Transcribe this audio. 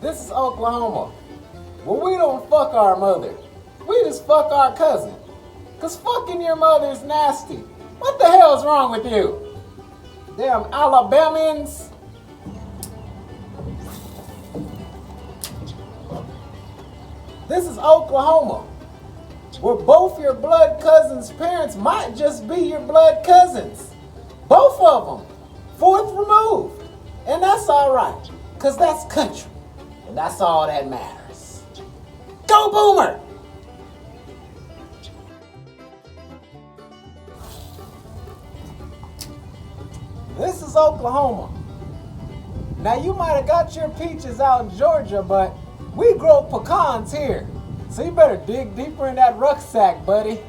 This is Oklahoma. Well, we don't fuck our mother. We just fuck our cousin. Cause fucking your mother is nasty. What the hell is wrong with you? Damn Alabamians. This is Oklahoma, where both your blood cousins' parents might just be your blood cousins. Both of them, fourth removed. And that's all right, because that's country. And that's all that matters. Go Boomer! This is Oklahoma. Now you might have got your peaches out in Georgia, but we grow pecans here. So you better dig deeper in that rucksack, buddy.